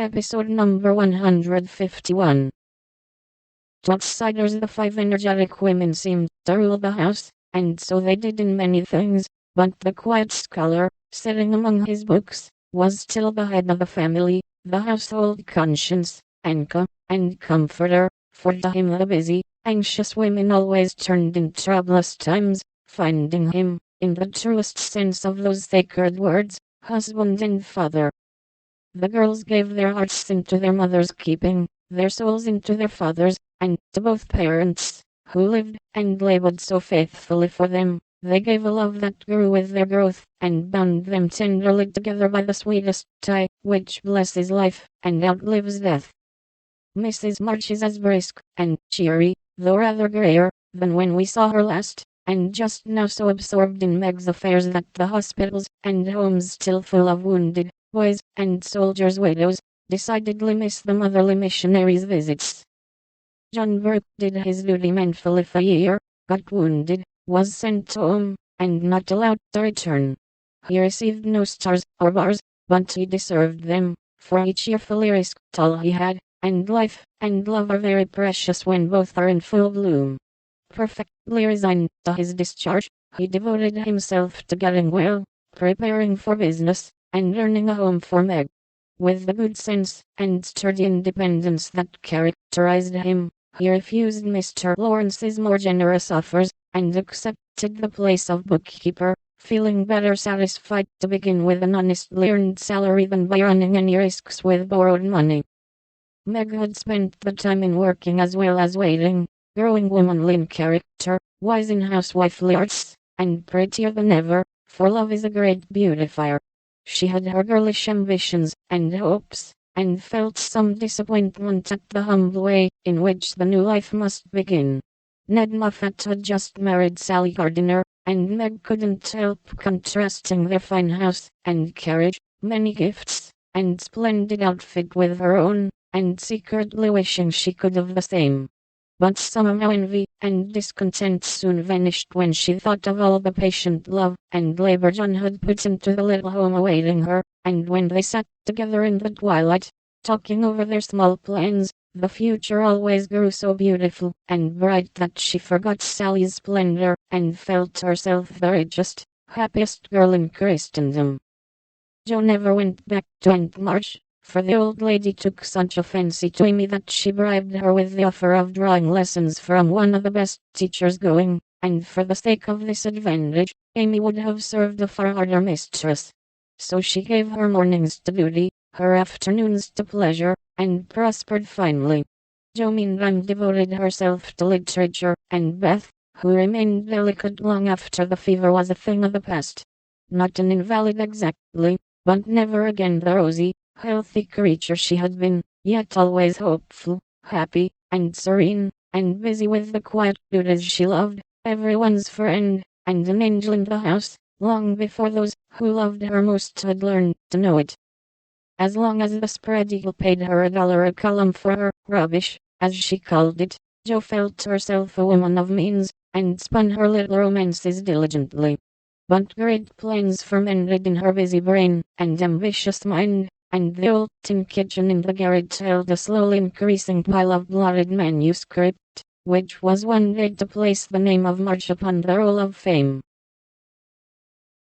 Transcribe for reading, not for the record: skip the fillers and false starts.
Episode number 151. To outsiders, the five energetic women seemed to rule the house, and so they did in many things, but the quiet scholar, sitting among his books, was still the head of the family, the household conscience, anchor, and comforter, for to him the busy, anxious women always turned in troublous times, finding him, in the truest sense of those sacred words, husband and father. The girls gave their hearts into their mother's keeping, their souls into their father's, and to both parents, who lived and labored so faithfully for them, they gave a love that grew with their growth, and bound them tenderly together by the sweetest tie, which blesses life, and outlives death. Mrs. March is as brisk, and cheery, though rather grayer, than when we saw her last, and just now so absorbed in Meg's affairs that the hospitals and homes still full of wounded boys and soldiers' widows decidedly miss the motherly missionaries' visits. John Burke did his duty manfully for a year, got wounded, was sent home, and not allowed to return. He received no stars or bars, but he deserved them, for he cheerfully risked all he had, and life and love are very precious when both are in full bloom. Perfectly resigned to his discharge, he devoted himself to getting well, preparing for business, and earning a home for Meg. With the good sense and sturdy independence that characterized him, he refused Mr. Lawrence's more generous offers, and accepted the place of bookkeeper, feeling better satisfied to begin with an honestly earned salary than by running any risks with borrowed money. Meg had spent the time in working as well as waiting, growing womanly in character, wise in housewifely arts, and prettier than ever, for love is a great beautifier. She had her girlish ambitions and hopes, and felt some disappointment at the humble way in which the new life must begin. Ned Moffat had just married Sally Gardiner, and Meg couldn't help contrasting their fine house and carriage, many gifts, and splendid outfit with her own, and secretly wishing she could have the same. But somehow envy and discontent soon vanished when she thought of all the patient love and labor John had put into the little home awaiting her, and when they sat together in the twilight, talking over their small plans, the future always grew so beautiful and bright that she forgot Sally's splendor, and felt herself the richest, happiest girl in Christendom. Jo never went back to Aunt March, for the old lady took such a fancy to Amy that she bribed her with the offer of drawing lessons from one of the best teachers going, and for the sake of this advantage, Amy would have served a far harder mistress. So she gave her mornings to duty, her afternoons to pleasure, and prospered finely. Jo meantime devoted herself to literature, and Beth, who remained delicate long after the fever was a thing of the past. Not an invalid exactly, but never again the rosy, healthy creature she had been, yet always hopeful, happy, and serene, and busy with the quiet duties she loved, everyone's friend, and an angel in the house, long before those who loved her most had learned to know it. As long as the spread eagle paid her $1 a column for her rubbish, as she called it, Jo felt herself a woman of means, and spun her little romances diligently. But great plans fermented in her busy brain and ambitious mind, and the old tin kitchen in the garret held a slowly increasing pile of blotted manuscript, which was one day to place the name of March upon the roll of fame.